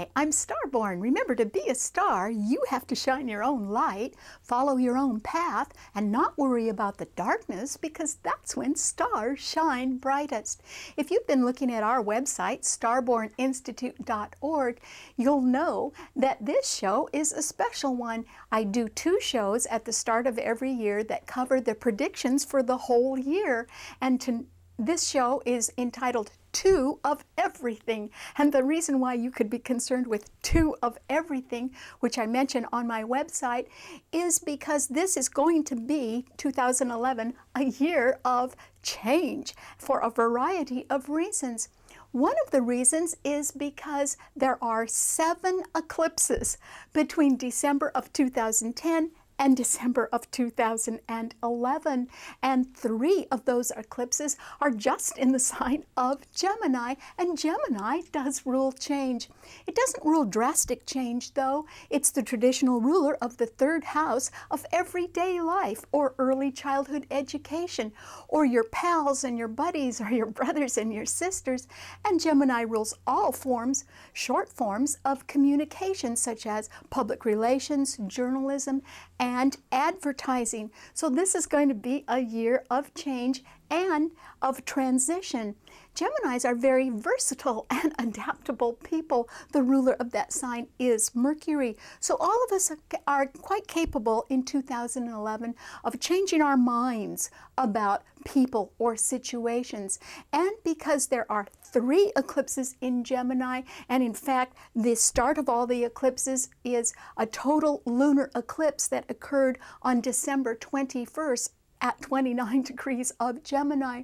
Hi, I'm Starborn. Remember, to be a star, you have to shine your own light, follow your own path, and not worry about the darkness, because that's when stars shine brightest. If you've been looking at our website, starborninstitute.org, you'll know that this show is a special one. I do 2 shows at the start of every year that cover the predictions for the whole year, and this show is entitled 2 of Everything. And the reason why you could be concerned with 2 of everything, which I mention on my website, is because this is going to be 2011, a year of change for a variety of reasons. One of the reasons is because there are 7 eclipses between December of 2010 and December of 2011, and 3 of those eclipses are just in the sign of Gemini, and Gemini does rule change. It doesn't rule drastic change, though. It's the traditional ruler of the 3rd house of everyday life, or early childhood education, or your pals and your buddies, or your brothers and your sisters. And Gemini rules all forms, short forms of communication, such as public relations, journalism, and advertising. So this is going to be a year of change and of transition. Geminis are very versatile and adaptable people. The ruler of that sign is Mercury. So all of us are quite capable in 2011 of changing our minds about people or situations. And because there are 3 eclipses in Gemini, and in fact the start of all the eclipses is a total lunar eclipse that occurred on December 21st at 29 degrees of Gemini.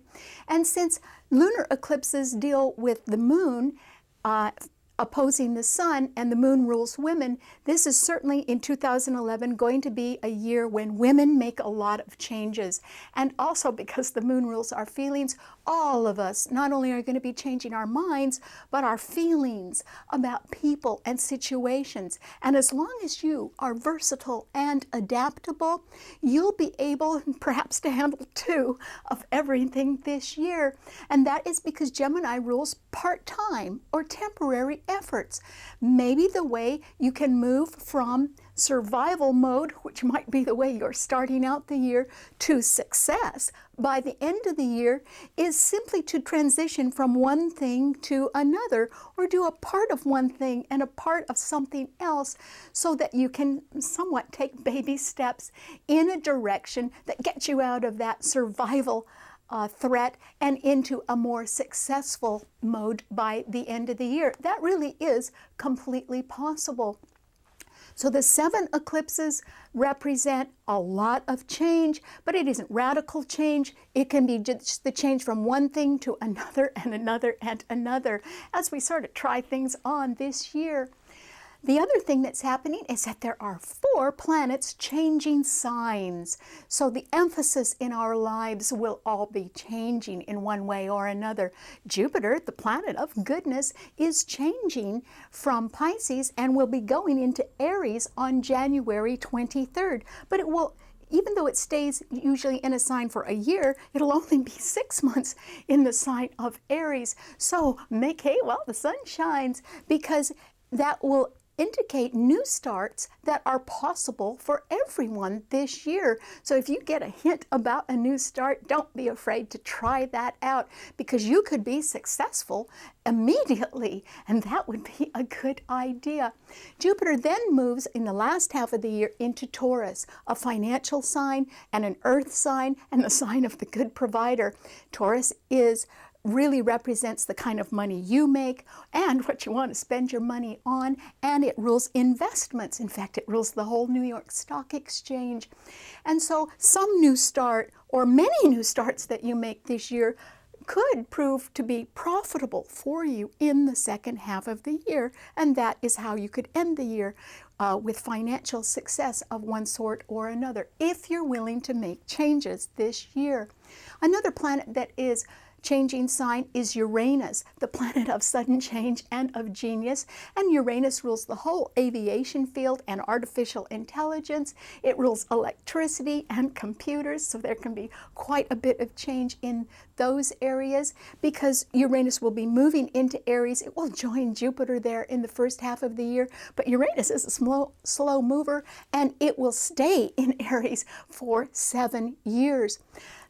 And since lunar eclipses deal with the moon opposing the sun, and the moon rules women, this is certainly in 2011 going to be a year when women make a lot of changes. And also because the moon rules our feelings, all of us not only are going to be changing our minds, but our feelings about people and situations. And as long as you are versatile and adaptable, you'll be able perhaps to handle 2 of everything this year. And that is because Gemini rules part-time or temporary efforts. Maybe the way you can move from survival mode, which might be the way you're starting out the year, to success by the end of the year, is simply to transition from one thing to another, or do a part of one thing and a part of something else, so that you can somewhat take baby steps in a direction that gets you out of that survival threat and into a more successful mode by the end of the year. That really is completely possible. So the 7 eclipses represent a lot of change, but it isn't radical change. It can be just the change from one thing to another and another and another as we sort of try things on this year. The other thing that's happening is that there are 4 planets changing signs. So the emphasis in our lives will all be changing in one way or another. Jupiter, the planet of goodness, is changing from Pisces and will be going into Aries on January 23rd. But it will, even though it stays usually in a sign for a year, it'll only be 6 months in the sign of Aries. So make hay while the sun shines, because that will indicate new starts that are possible for everyone this year. So if you get a hint about a new start, don't be afraid to try that out, because you could be successful immediately, and that would be a good idea. Jupiter then moves in the last half of the year into Taurus, a financial sign and an earth sign and the sign of the good provider. Taurus really represents the kind of money you make and what you want to spend your money on, and it rules investments. In fact, it rules the whole New York Stock Exchange. And so some new start, or many new starts that you make this year, could prove to be profitable for you in the second half of the year, and that is how you could end the year with financial success of one sort or another, if you're willing to make changes this year. Another planet that is changing sign is Uranus, the planet of sudden change and of genius. And Uranus rules the whole aviation field and artificial intelligence. It rules electricity and computers, so there can be quite a bit of change in those areas because Uranus will be moving into Aries. It will join Jupiter there in the first half of the year, but Uranus is a slow mover, and it will stay in Aries for 7 years.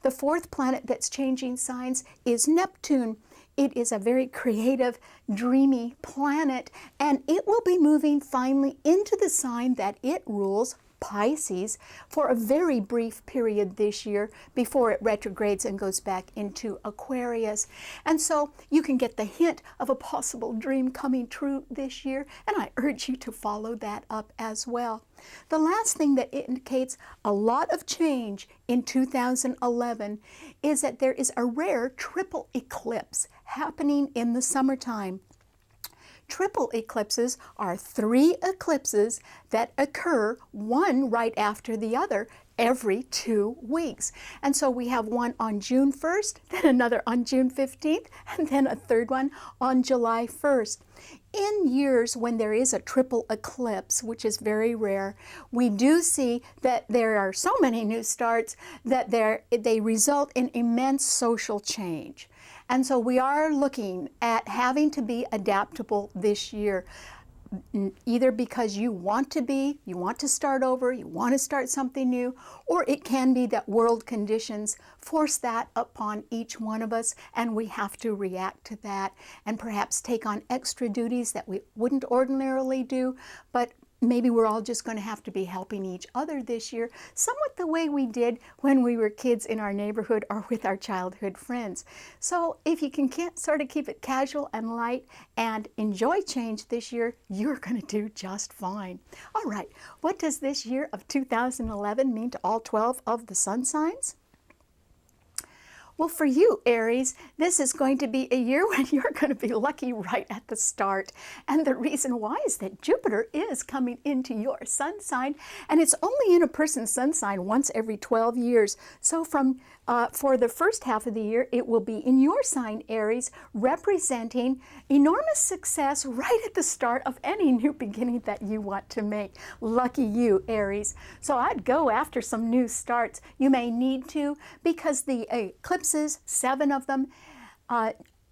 The fourth planet that's changing signs is Neptune. It is a very creative, dreamy planet, and it will be moving finally into the sign that it rules, Pisces, for a very brief period this year before it retrogrades and goes back into Aquarius. And so you can get the hint of a possible dream coming true this year, and I urge you to follow that up as well. The last thing that indicates a lot of change in 2011 is that there is a rare triple eclipse happening in the summertime. Triple eclipses are 3 eclipses that occur one right after the other every 2 weeks. And so we have one on June 1st, then another on June 15th, and then a third one on July 1st. In years when there is a triple eclipse, which is very rare, we do see that there are so many new starts that they result in immense social change. And so we are looking at having to be adaptable this year, either because you want to start over, you want to start something new, or it can be that world conditions force that upon each one of us, and we have to react to that and perhaps take on extra duties that we wouldn't ordinarily do, but maybe we're all just going to have to be helping each other this year, somewhat the way we did when we were kids in our neighborhood or with our childhood friends. So if you can sort of keep it casual and light and enjoy change this year, you're going to do just fine. All right, what does this year of 2011 mean to all 12 of the sun signs? Well, for you, Aries, this is going to be a year when you're going to be lucky right at the start. And the reason why is that Jupiter is coming into your sun sign, and it's only in a person's sun sign once every 12 years. So for the first half of the year, it will be in your sign, Aries, representing enormous success right at the start of any new beginning that you want to make. Lucky you, Aries. So I'd go after some new starts. You may need to, because the eclipses, 7 of them,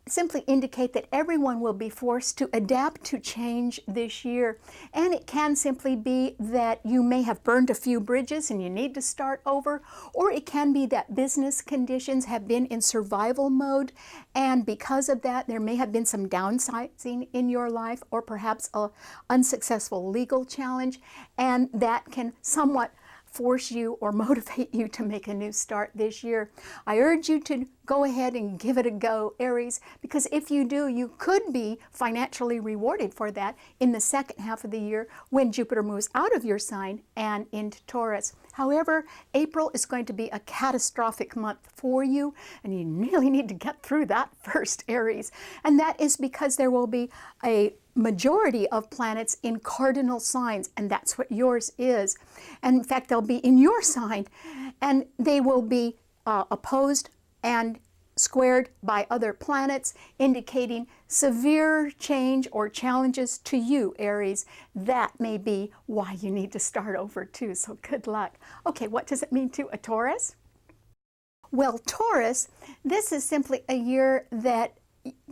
simply indicate that everyone will be forced to adapt to change this year. And it can simply be that you may have burned a few bridges and you need to start over, or it can be that business conditions have been in survival mode, and because of that there may have been some downsizing in your life, or perhaps an unsuccessful legal challenge, and that can somewhat force you or motivate you to make a new start this year. I urge you to go ahead and give it a go, Aries, because if you do, you could be financially rewarded for that in the second half of the year when Jupiter moves out of your sign and into Taurus. However, April is going to be a catastrophic month for you, and you really need to get through that first, Aries. And that is because there will be a majority of planets in cardinal signs, and that's what yours is. And in fact, they'll be in your sign, and they will be opposed and squared by other planets, indicating severe change or challenges to you, Aries. That may be why you need to start over too, so good luck. Okay, what does it mean to a Taurus? Well, Taurus, this is simply a year that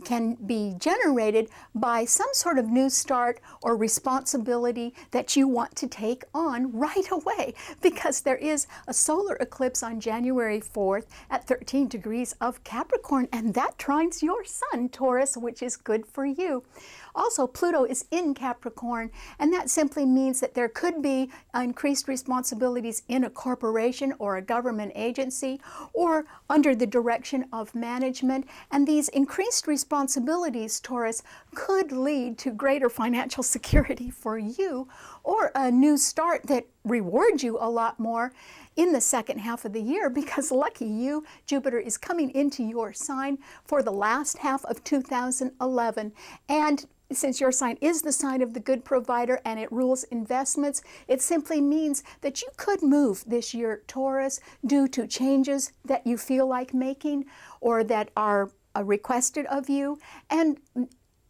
can be generated by some sort of new start or responsibility that you want to take on right away, because there is a solar eclipse on January 4th at 13 degrees of Capricorn, and that trines your sun, Taurus, which is good for you. Also, Pluto is in Capricorn, and that simply means that there could be increased responsibilities in a corporation or a government agency or under the direction of management. And these increased responsibilities, Taurus, could lead to greater financial security for you, or a new start that rewards you a lot more in the second half of the year, because lucky you, Jupiter is coming into your sign for the last half of 2011. And since your sign is the sign of the good provider and it rules investments, it simply means that you could move this year, Taurus, due to changes that you feel like making or that are requested of you, and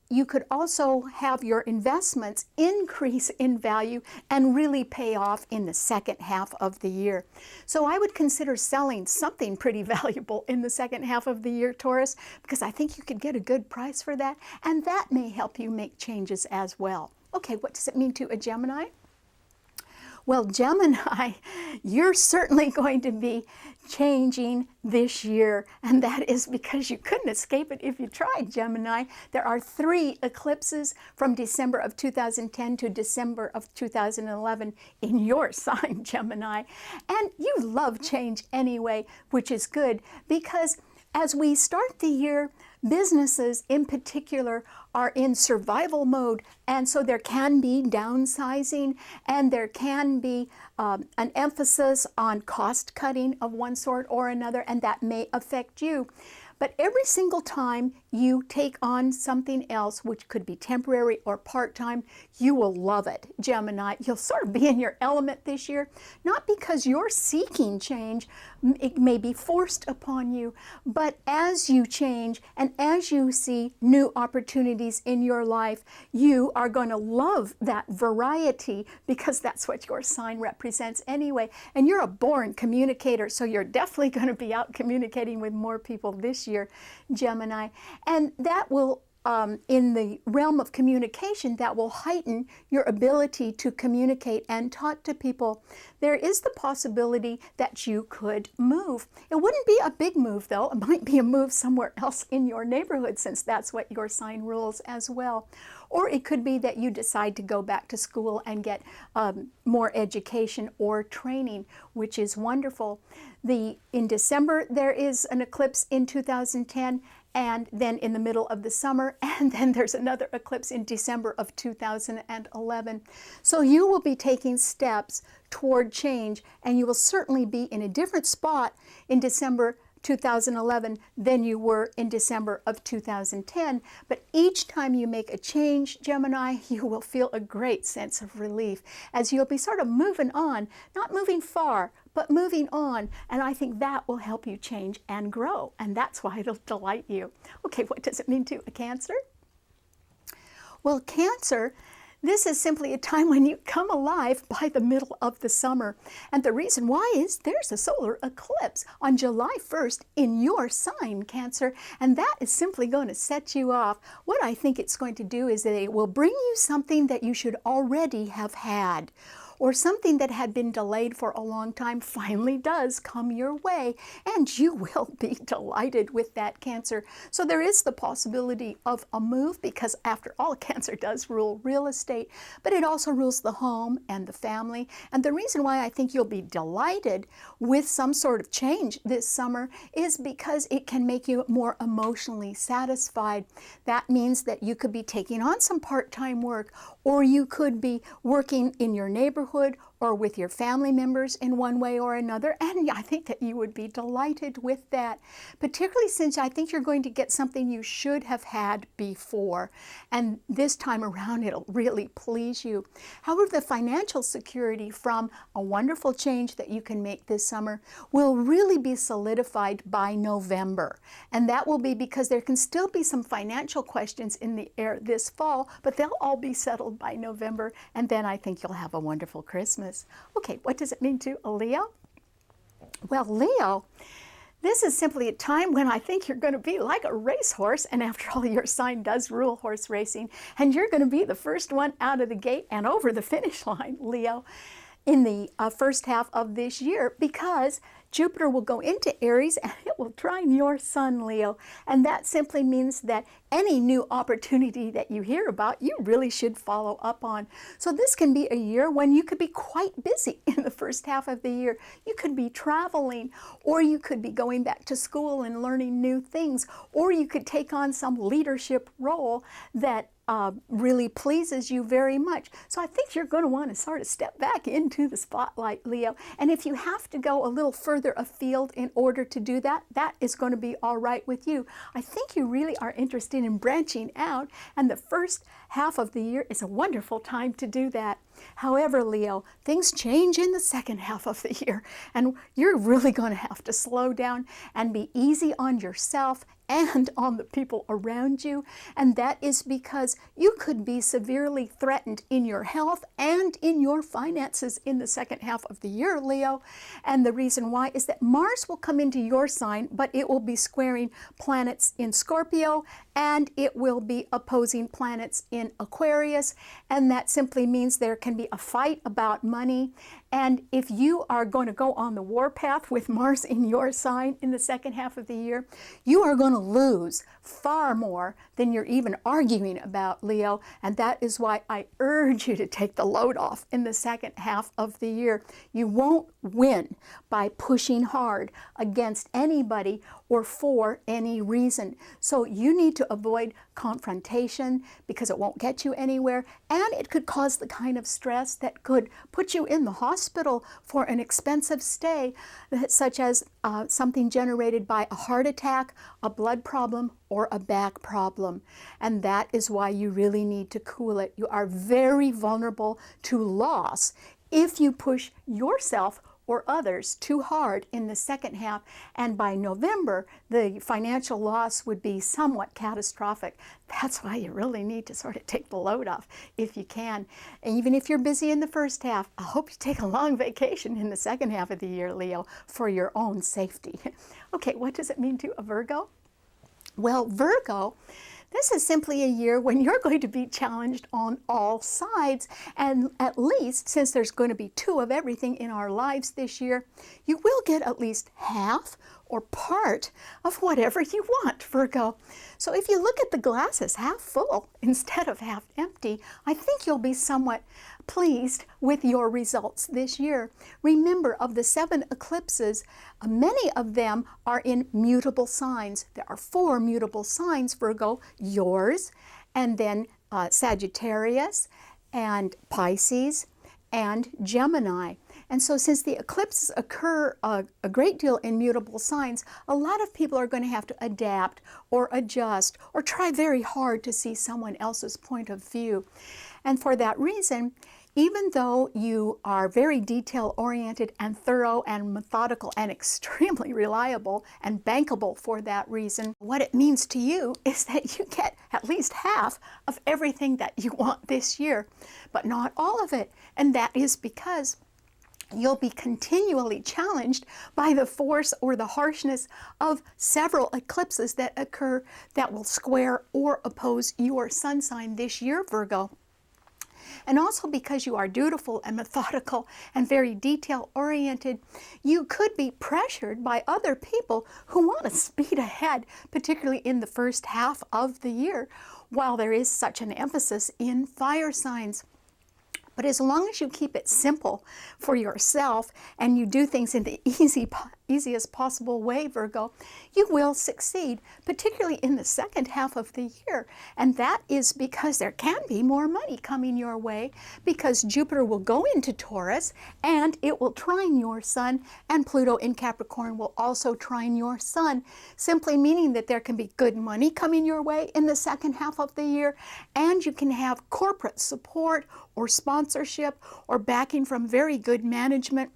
you could also have your investments increase in value and really pay off in the second half of the year. So I would consider selling something pretty valuable in the second half of the year, Taurus, because I think you could get a good price for that, and that may help you make changes as well. Okay, what does it mean to a Gemini? Well, Gemini, you're certainly going to be changing this year, and that is because you couldn't escape it if you tried, Gemini. There are 3 eclipses from December of 2010 to December of 2011 in your sign, Gemini. And you love change anyway, which is good, because as we start the year, businesses in particular are in survival mode, and so there can be downsizing, and there can be an emphasis on cost cutting of one sort or another, and that may affect you. But every single time you take on something else, which could be temporary or part-time, you will love it, Gemini. You'll sort of be in your element this year, not because you're seeking change, it may be forced upon you, but as you change and as you see new opportunities in your life, you are going to love that variety, because that's what your sign represents anyway. And you're a born communicator, so you're definitely going to be out communicating with more people this year, Gemini. And that will, in the realm of communication, that will heighten your ability to communicate and talk to people. There is the possibility that you could move. It wouldn't be a big move, though. It might be a move somewhere else in your neighborhood, since that's what your sign rules as well. Or it could be that you decide to go back to school and get more education or training, which is wonderful. In December, there is an eclipse in 2010, and then in the middle of the summer, and then there's another eclipse in December of 2011. So you will be taking steps toward change, and you will certainly be in a different spot in December 2011 than you were in December of 2010. But each time you make a change, Gemini, you will feel a great sense of relief, as you'll be sort of moving on, not moving far, but moving on. And I think that will help you change and grow, and that's why it'll delight you. Okay, what does it mean to a Cancer? Well, Cancer, this is simply a time when you come alive by the middle of the summer. And the reason why is there's a solar eclipse on July 1st in your sign, Cancer, and that is simply going to set you off. What I think it's going to do is that it will bring you something that you should already have had, or something that had been delayed for a long time finally does come your way, and you will be delighted with that, Cancer. So there is the possibility of a move, because after all, Cancer does rule real estate, but it also rules the home and the family. And the reason why I think you'll be delighted with some sort of change this summer is because it can make you more emotionally satisfied. That means that you could be taking on some part-time work, or you could be working in your neighborhood or with your family members in one way or another, and I think that you would be delighted with that, particularly since I think you're going to get something you should have had before, and this time around it'll really please you. However, the financial security from a wonderful change that you can make this summer will really be solidified by November, and that will be because there can still be some financial questions in the air this fall, but they'll all be settled by November, and then I think you'll have a wonderful Christmas. Okay, what does it mean to a Leo? Well, Leo, this is simply a time when I think you're going to be like a racehorse, and after all, your sign does rule horse racing, and you're going to be the first one out of the gate and over the finish line, Leo, in the first half of this year, because Jupiter will go into Aries and it will trine your sun, Leo. And that simply means that any new opportunity that you hear about, you really should follow up on. So this can be a year when you could be quite busy in the first half of the year. You could be traveling, or you could be going back to school and learning new things, or you could take on some leadership role that really pleases you very much. So I think you're going to want to sort of step back into the spotlight, Leo. And if you have to go a little further afield in order to do that, that is going to be all right with you. I think you really are interested in branching out, and the first half of the year is a wonderful time to do that. However, Leo, things change in the second half of the year, and you're really going to have to slow down and be easy on yourself and on the people around you. And that is because you could be severely threatened in your health and in your finances in the second half of the year, Leo. And the reason why is that Mars will come into your sign, but it will be squaring planets in Scorpio, and it will be opposing planets in Aquarius. And that simply means there can be a fight about money. And if you are going to go on the warpath with Mars in your sign in the second half of the year, you are going to lose far more than you're even arguing about, Leo. And that is why I urge you to take the load off in the second half of the year. You won't win by pushing hard against anybody or for any reason. So you need to avoid confrontation because it won't get you anywhere, and it could cause the kind of stress that could put you in the hospital for an expensive stay, such as something generated by a heart attack, a blood problem, or a back problem. And that is why you really need to cool it. You are very vulnerable to loss if you push yourself or others too hard in the second half, and by November the financial loss would be somewhat catastrophic. That's why you really need to sort of take the load off if you can. And even if you're busy in the first half, I hope you take a long vacation in the second half of the year, Leo, for your own safety. Okay, what does it mean to a Virgo? Well, Virgo, this is simply a year when you're going to be challenged on all sides, and at least, since there's going to be 2 of everything in our lives this year, you will get at least half or part of whatever you want, Virgo. So if you look at the glass as half full instead of half empty, I think you'll be somewhat pleased with your results this year. Remember, of the 7 eclipses, many of them are in mutable signs. There are 4 mutable signs, Virgo: yours, and then Sagittarius, and Pisces, and Gemini. And so since the eclipses occur a great deal in mutable signs, a lot of people are going to have to adapt or adjust or try very hard to see someone else's point of view. And for that reason, even though you are very detail-oriented and thorough and methodical and extremely reliable and bankable for that reason, what it means to you is that you get at least half of everything that you want this year, but not all of it. And that is because you'll be continually challenged by the force or the harshness of several eclipses that occur that will square or oppose your sun sign this year, Virgo. And also because you are dutiful and methodical and very detail-oriented, you could be pressured by other people who want to speed ahead, particularly in the first half of the year, while there is such an emphasis in fire signs. But as long as you keep it simple for yourself and you do things in the easiest possible way, Virgo, you will succeed, particularly in the second half of the year. And that is because there can be more money coming your way, because Jupiter will go into Taurus and it will trine your sun, and Pluto in Capricorn will also trine your sun, simply meaning that there can be good money coming your way in the second half of the year, and you can have corporate support or sponsorship or backing from very good management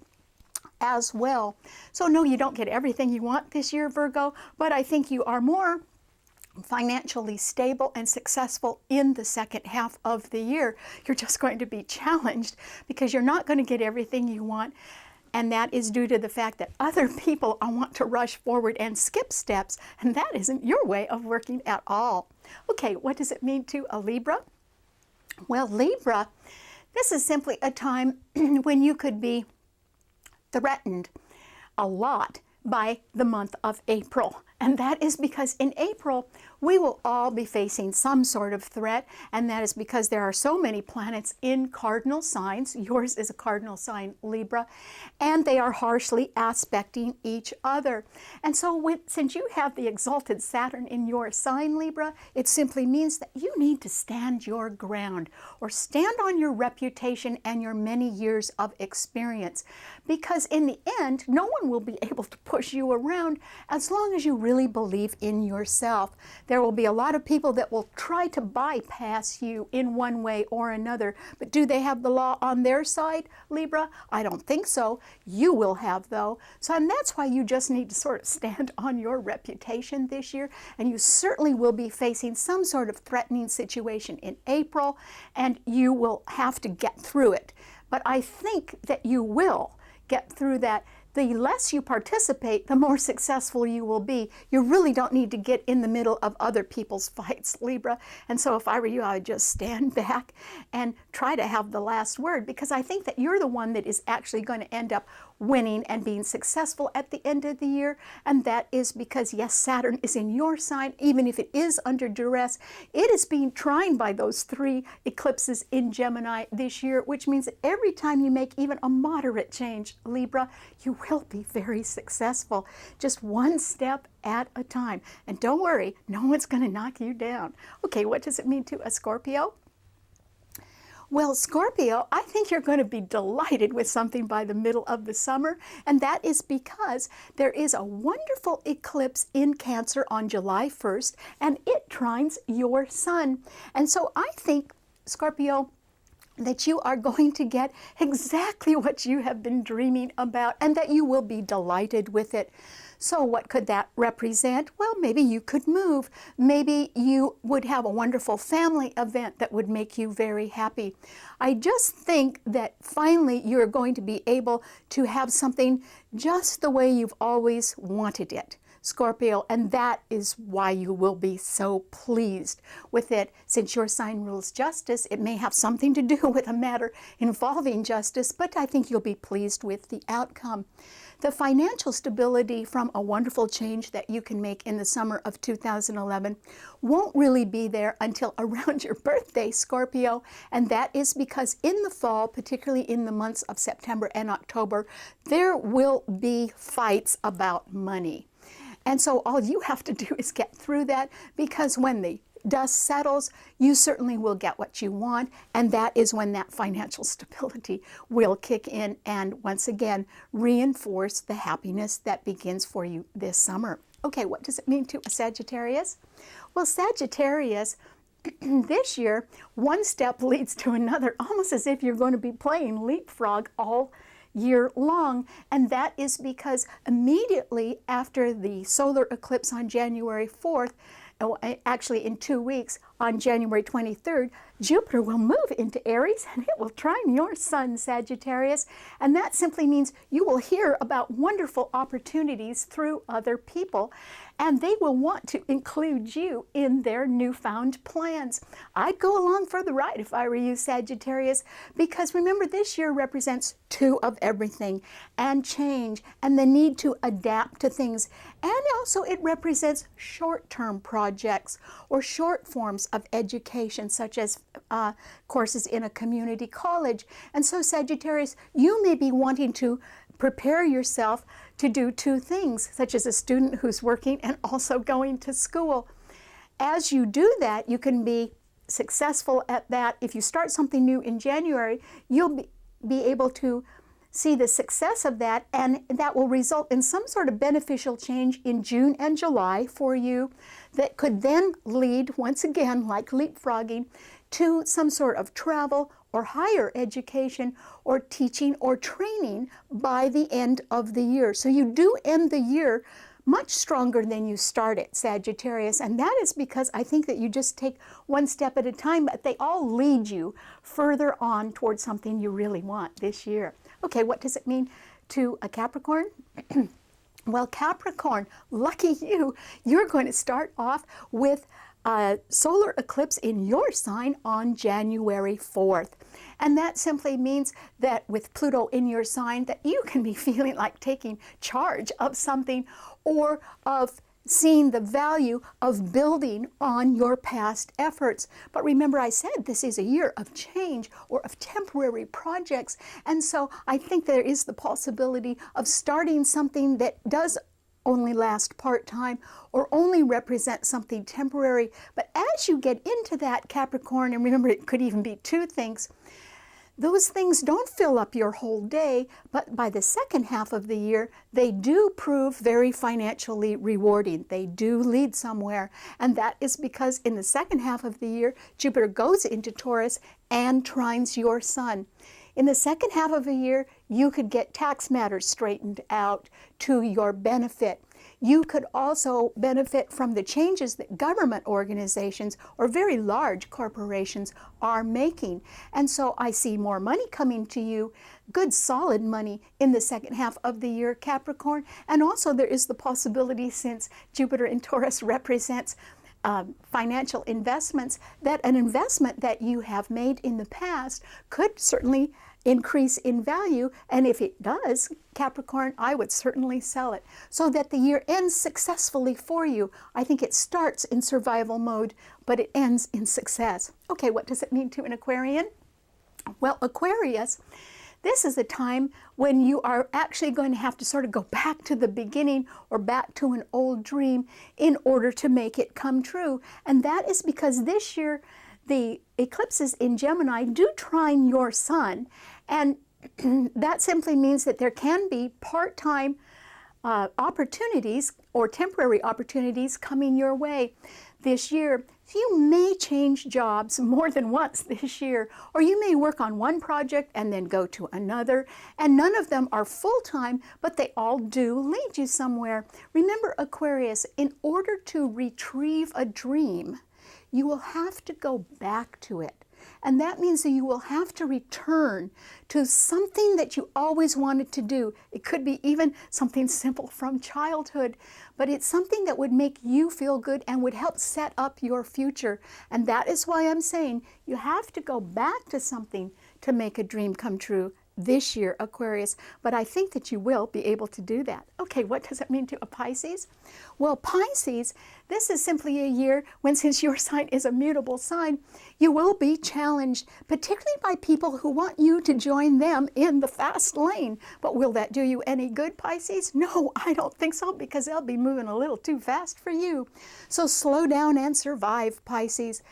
as well. So no, you don't get everything you want this year, Virgo, but I think you are more financially stable and successful in the second half of the year. You're just going to be challenged because you're not going to get everything you want, and that is due to the fact that other people want to rush forward and skip steps, and that isn't your way of working at all. Okay, what does it mean to a Libra? Well, Libra, this is simply a time when you could be threatened a lot by the month of April. And that is because in April, we will all be facing some sort of threat, and that is because there are so many planets in cardinal signs. Yours is a cardinal sign, Libra, and they are harshly aspecting each other. And so since you have the exalted Saturn in your sign, Libra, it simply means that you need to stand your ground, or stand on your reputation and your many years of experience, because in the end, no one will be able to push you around as long as you really believe in yourself. There will be a lot of people that will try to bypass you in one way or another, but do they have the law on their side, Libra? I don't think so. You will have, though. So, and that's why you just need to sort of stand on your reputation this year, and you certainly will be facing some sort of threatening situation in April, and you will have to get through it. But I think that you will get through that. The less you participate, the more successful you will be. You really don't need to get in the middle of other people's fights, Libra. And so if I were you, I would just stand back and try to have the last word, because I think that you're the one that is actually going to end up winning and being successful at the end of the year. And that is because, yes, Saturn is in your sign, even if it is under duress. It is being trined by those 3 eclipses in Gemini this year, which means that every time you make even a moderate change, Libra, you will be very successful, just one step at a time. And don't worry, no one's going to knock you down. Okay, what does it mean to a Scorpio? Well, Scorpio, I think you're going to be delighted with something by the middle of the summer, and that is because there is a wonderful eclipse in Cancer on July 1st, and it trines your sun. And so I think, Scorpio, that you are going to get exactly what you have been dreaming about, and that you will be delighted with it. So what could that represent? Well, maybe you could move. Maybe you would have a wonderful family event that would make you very happy. I just think that finally you're going to be able to have something just the way you've always wanted it, Scorpio, and that is why you will be so pleased with it. Since your sign rules justice, it may have something to do with a matter involving justice, but I think you'll be pleased with the outcome. The financial stability from a wonderful change that you can make in the summer of 2011 won't really be there until around your birthday, Scorpio, and that is because in the fall, particularly in the months of September and October, there will be fights about money. And so all you have to do is get through that, because when the dust settles, you certainly will get what you want, and that is when that financial stability will kick in and once again reinforce the happiness that begins for you this summer. Okay, what does it mean to a Sagittarius? Well, Sagittarius, this year, one step leads to another, almost as if you're going to be playing leapfrog all year long, and that is because immediately after the solar eclipse on January 4th, actually in 2 weeks, on January 23rd, Jupiter will move into Aries and it will trine your sun, Sagittarius. And that simply means you will hear about wonderful opportunities through other people, and they will want to include you in their newfound plans. I'd go along for the ride if I were you, Sagittarius, because remember, this year represents 2 of everything, and change, and the need to adapt to things. And also it represents short-term projects or short forms of education, such as courses in a community college. And so, Sagittarius, you may be wanting to prepare yourself to do 2 things, such as a student who's working and also going to school. As you do that, you can be successful at that. If you start something new in January, you'll be able to see the success of that, and that will result in some sort of beneficial change in June and July for you that could then lead, once again, like leapfrogging, to some sort of travel or higher education or teaching or training by the end of the year. So you do end the year much stronger than you started, Sagittarius, and that is because I think that you just take one step at a time, but they all lead you further on towards something you really want this year. Okay, what does it mean to a Capricorn? Well, Capricorn, lucky you, you're going to start off with a solar eclipse in your sign on January 4th. And that simply means that with Pluto in your sign, that you can be feeling like taking charge of something, or of seeing the value of building on your past efforts. But remember, I said this is a year of change or of temporary projects. And so I think there is the possibility of starting something that does only last part-time or only represent something temporary. But as you get into that, Capricorn, and remember, it could even be 2 things, those things don't fill up your whole day, but by the second half of the year, they do prove very financially rewarding. They do lead somewhere. And that is because in the second half of the year, Jupiter goes into Taurus and trines your sun. In the second half of the year, you could get tax matters straightened out to your benefit. You could also benefit from the changes that government organizations or very large corporations are making. And so I see more money coming to you, good solid money in the second half of the year, Capricorn. And also there is the possibility, since Jupiter in Taurus represents financial investments, that an investment that you have made in the past could certainly increase in value. And if it does, Capricorn, I would certainly sell it so that the year ends successfully for you. I think it starts in survival mode, but it ends in success. Okay, what does it mean to an Aquarian? Well, Aquarius, this is a time when you are actually going to have to sort of go back to the beginning or back to an old dream in order to make it come true. And that is because this year the eclipses in Gemini do trine your sun. And that simply means that there can be part-time opportunities or temporary opportunities coming your way this year. You may change jobs more than once this year, or you may work on one project and then go to another, and none of them are full-time, but they all do lead you somewhere. Remember, Aquarius, in order to retrieve a dream, you will have to go back to it. And that means that you will have to return to something that you always wanted to do. It could be even something simple from childhood, but it's something that would make you feel good and would help set up your future. And that is why I'm saying you have to go back to something to make a dream come true this year, Aquarius, but I think that you will be able to do that. Okay, what does it mean to a Pisces? Well, Pisces, this is simply a year when, since your sign is a mutable sign, you will be challenged, particularly by people who want you to join them in the fast lane. But will that do you any good, Pisces? No, I don't think so, because they'll be moving a little too fast for you. So slow down and survive, Pisces.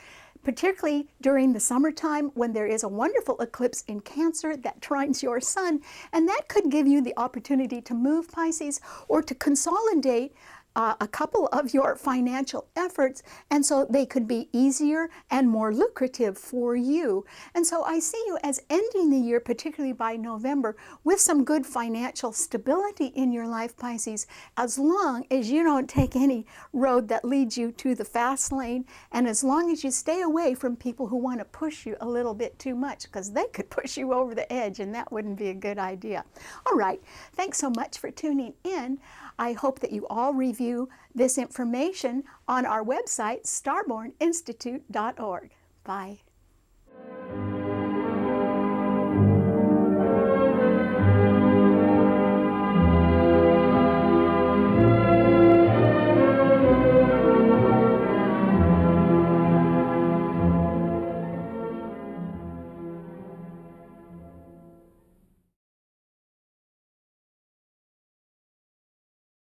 Particularly during the summertime when there is a wonderful eclipse in Cancer that trines your sun, and that could give you the opportunity to move, Pisces, or to consolidate a couple of your financial efforts, and so they could be easier and more lucrative for you. And so I see you as ending the year, particularly by November, with some good financial stability in your life, Pisces, as long as you don't take any road that leads you to the fast lane, and as long as you stay away from people who want to push you a little bit too much, because they could push you over the edge, and that wouldn't be a good idea. All right, thanks so much for tuning in. I hope that you all review this information on our website, starborninstitute.org. Bye.